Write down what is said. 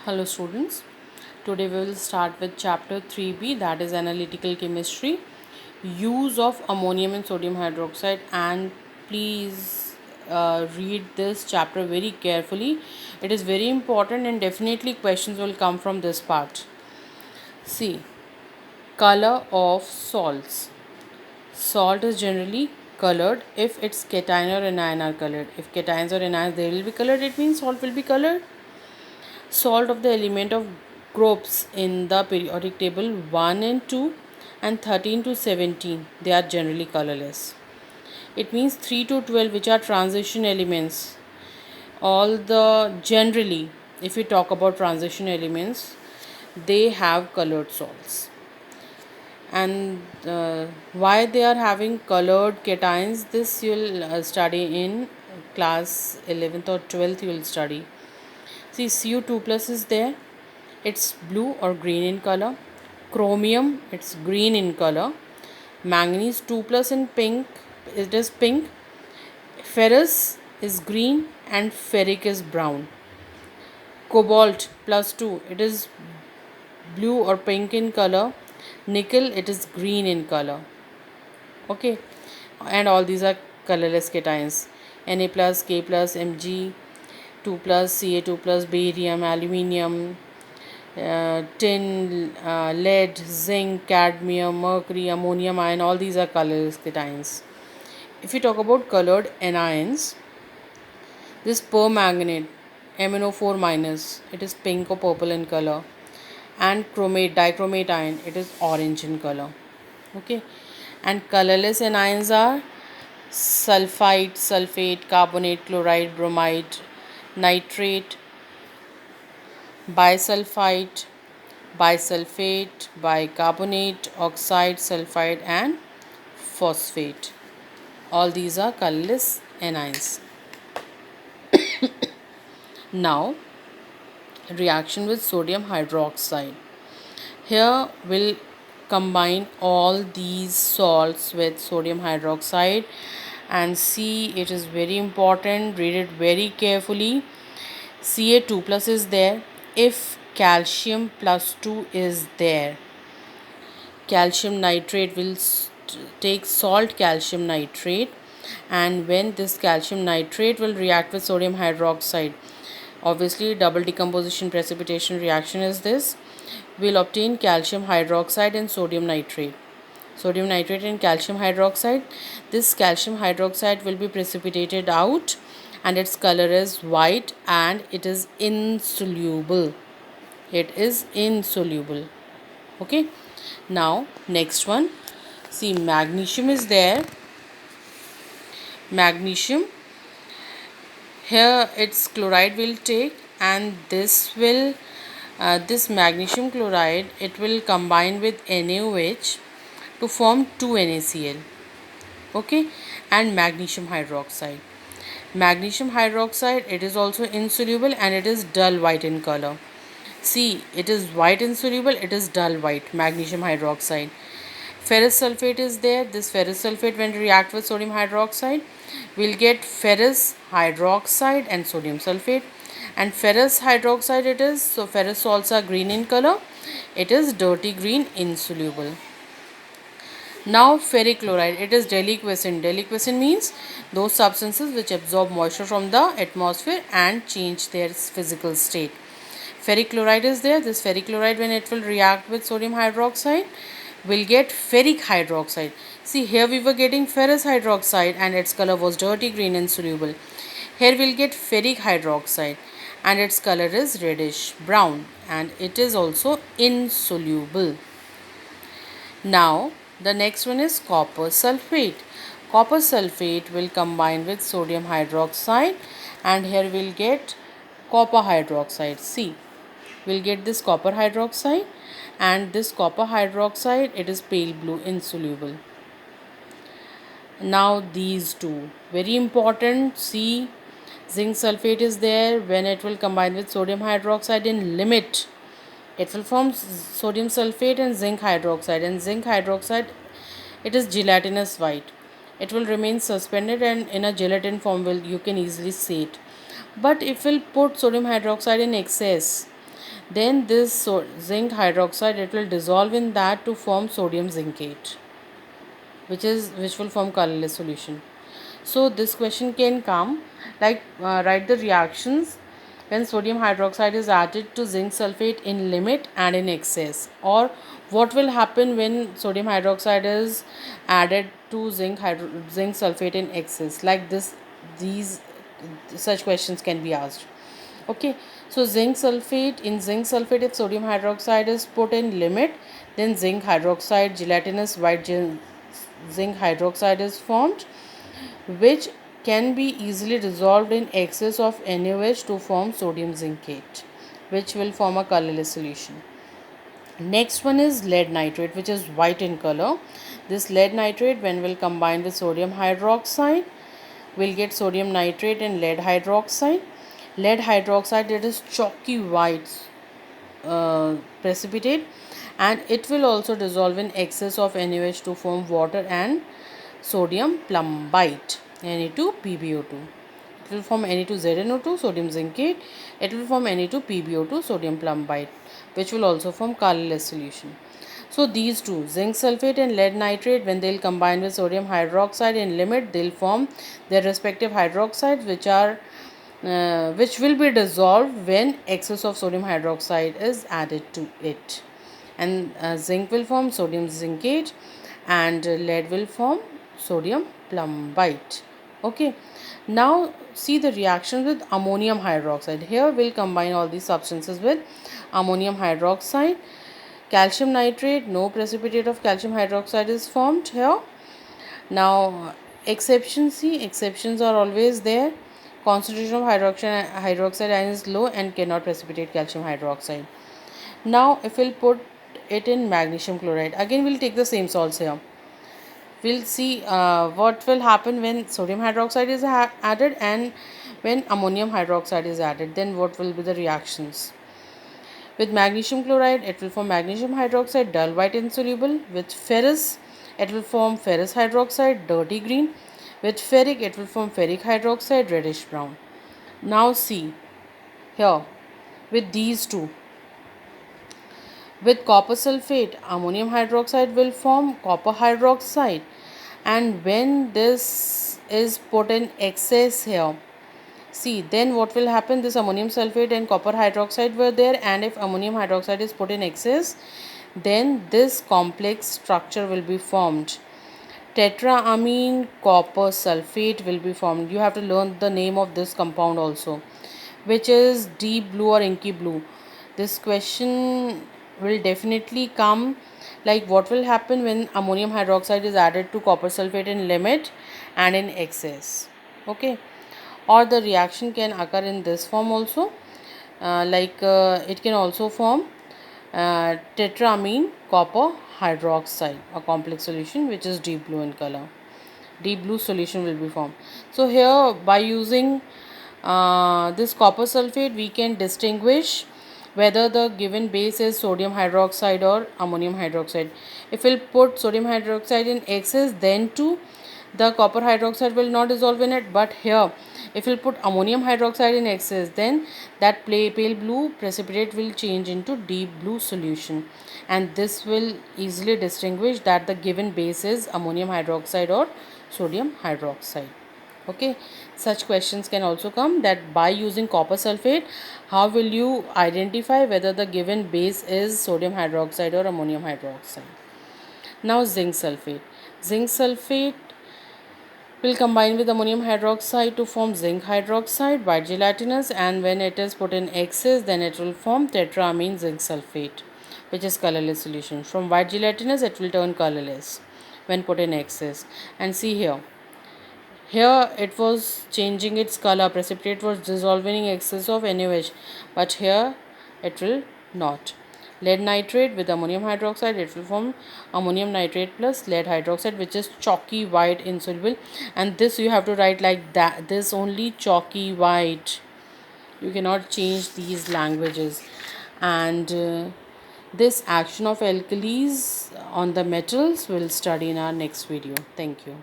Hello students, today we will start with chapter 3b, that is analytical chemistry, use of ammonium and sodium hydroxide. And please read this chapter very carefully. It is very important and definitely questions will come from this part. See, color of salts. Salt is generally colored if its cation or anion are colored. If cations or anions they will be colored, it means salt will be colored. Salt of the element of groups in the periodic table 1 and 2 and 13 to 17, they are generally colorless. It means 3 to 12, which are transition elements, all the generally, if we talk about transition elements, they have colored salts. And why they are having colored cations, this you will study in class 11th or 12th. You will study. See, Cu2 plus is there, it's blue or green in color. Chromium, it's green in color. Manganese 2 plus in pink, it is pink. Ferrous is green and ferric is brown. Cobalt plus 2, it is blue or pink in color. Nickel, it is green in color. Okay, and all these are colorless cations. Na plus, K plus, Mg 2 plus, Ca2 plus, barium, aluminium, tin, lead, zinc, cadmium, mercury, ammonium ion, all these are colorless cations. If you talk about colored anions, this permanganate MnO4 minus, it is pink or purple in color, and chromate, dichromate ion, it is orange in color. Okay, and colorless anions are sulfite, sulfate, carbonate, chloride, bromide, nitrate, bisulfite, bisulfate, bicarbonate, oxide, sulfide, and phosphate. All these are colorless anions. Now, reaction with sodium hydroxide. Here we'll combine all these salts with sodium hydroxide and see, it is very important, read it very carefully. Ca2 plus is there if calcium plus 2 is there. Calcium nitrate will take salt calcium nitrate, and when this calcium nitrate will react with sodium hydroxide, obviously double decomposition precipitation reaction is this, will obtain calcium hydroxide and sodium nitrate. Sodium nitrate and calcium hydroxide. This calcium hydroxide will be precipitated out and its color is white and it is insoluble. It is insoluble. Okay, now next one. See, magnesium is there. Magnesium, here its chloride will take, and this will this magnesium chloride, it will combine with NaOH to form 2 NaCl. Okay, and magnesium hydroxide. Magnesium hydroxide, it is also insoluble and it is dull white in color. See, it is white insoluble, it is dull white, magnesium hydroxide. Ferrous sulfate is there. This ferrous sulfate, when react with sodium hydroxide, we'll get ferrous hydroxide and sodium sulfate. And ferrous hydroxide it is, so ferrous salts are green in color. It is dirty green, insoluble. Now ferric chloride, it is deliquescent. Deliquescent means those substances which absorb moisture from the atmosphere and change their physical state. Ferric chloride is there. This ferric chloride, when it will react with sodium hydroxide, will get ferric hydroxide. See, here we were getting ferrous hydroxide and its color was dirty green and soluble. Here we'll get ferric hydroxide and its color is reddish brown and it is also insoluble. Now the next one is copper sulfate. Copper sulfate will combine with sodium hydroxide and here we'll get copper hydroxide. See, we'll get this copper hydroxide, and this copper hydroxide, it is pale blue, insoluble. Now these two, very important. See, zinc sulfate is there. When it will combine with sodium hydroxide in limit, it will form sodium sulfate and zinc hydroxide. And zinc hydroxide, it is gelatinous white. It will remain suspended and in a gelatin form, will you can easily see it. But if we'll put sodium hydroxide in excess, Then this zinc hydroxide, it will dissolve in that to form sodium zincate, which will form colorless solution. So this question can come like write the reactions when sodium hydroxide is added to zinc sulfate in limit and in excess, or what will happen when sodium hydroxide is added to zinc sulfate in excess. Like this, these such questions can be asked. Okay, so zinc sulfate, if sodium hydroxide is put in limit, then zinc hydroxide, gelatinous white zinc hydroxide is formed, which can be easily dissolved in excess of NaOH to form sodium zincate, which will form a colorless solution. Next one is lead nitrate, which is white in color. This lead nitrate, when will combine with sodium hydroxide, will get sodium nitrate and lead hydroxide. Lead hydroxide, it is chalky white precipitate, and it will also dissolve in excess of NaOH to form water and sodium plumbite, Na2PbO2. It will form Na2ZnO2, sodium zincate. It will form Na2PbO2, sodium plumbite, which will also form colorless solution. So these two, zinc sulfate and lead nitrate, when they'll combine with sodium hydroxide in limit, they'll form their respective hydroxides, which will be dissolved when excess of sodium hydroxide is added to it. And zinc will form sodium zincate, and lead will form sodium plumbite. Okay, now see the reaction with ammonium hydroxide. Here we'll combine all these substances with ammonium hydroxide. Calcium nitrate, no precipitate of calcium hydroxide is formed here. Now exceptions are always there. Concentration of hydroxide ion is low and cannot precipitate calcium hydroxide. Now if we'll put it in magnesium chloride, again we'll take the same salts here. We'll see what will happen when sodium hydroxide is added and when ammonium hydroxide is added. Then what will be the reactions? With magnesium chloride, it will form magnesium hydroxide, dull white insoluble. With ferrous, it will form ferrous hydroxide, dirty green. With ferric, it will form ferric hydroxide, reddish brown. Now see here with these two. With copper sulfate, ammonium hydroxide will form copper hydroxide, and when this is put in excess here, see then what will happen, this ammonium sulfate and copper hydroxide were there, and if ammonium hydroxide is put in excess, then this complex structure will be formed. Tetraamine copper sulfate will be formed. You have to learn the name of this compound also, which is deep blue or inky blue. This question will definitely come, like what will happen when ammonium hydroxide is added to copper sulfate in limit and in excess. Okay, or the reaction can occur in this form also, it can also form tetraamine copper hydroxide, a complex solution which is deep blue in color. Deep blue solution will be formed. So here by using this copper sulfate, we can distinguish whether the given base is sodium hydroxide or ammonium hydroxide. If we'll put sodium hydroxide in excess, then too the copper hydroxide will not dissolve in it. But here if we'll put ammonium hydroxide in excess, then that pale blue precipitate will change into deep blue solution, and this will easily distinguish that the given base is ammonium hydroxide or sodium hydroxide. Okay, such questions can also come, that by using copper sulfate, how will you identify whether the given base is sodium hydroxide or ammonium hydroxide. Now zinc sulfate will combine with ammonium hydroxide to form zinc hydroxide, white gelatinous, and when it is put in excess, then it will form tetraamine zinc sulfate, which is colorless solution. From white gelatinous, it will turn colorless when put in excess. And see here it was changing its color, precipitate was dissolving in excess of NaOH, but here it will not. Lead nitrate with ammonium hydroxide, it will form ammonium nitrate plus lead hydroxide, which is chalky white insoluble, and this you have to write like that, this only chalky white. You cannot change these languages. And this action of alkalis on the metals we'll study in our next video. Thank you.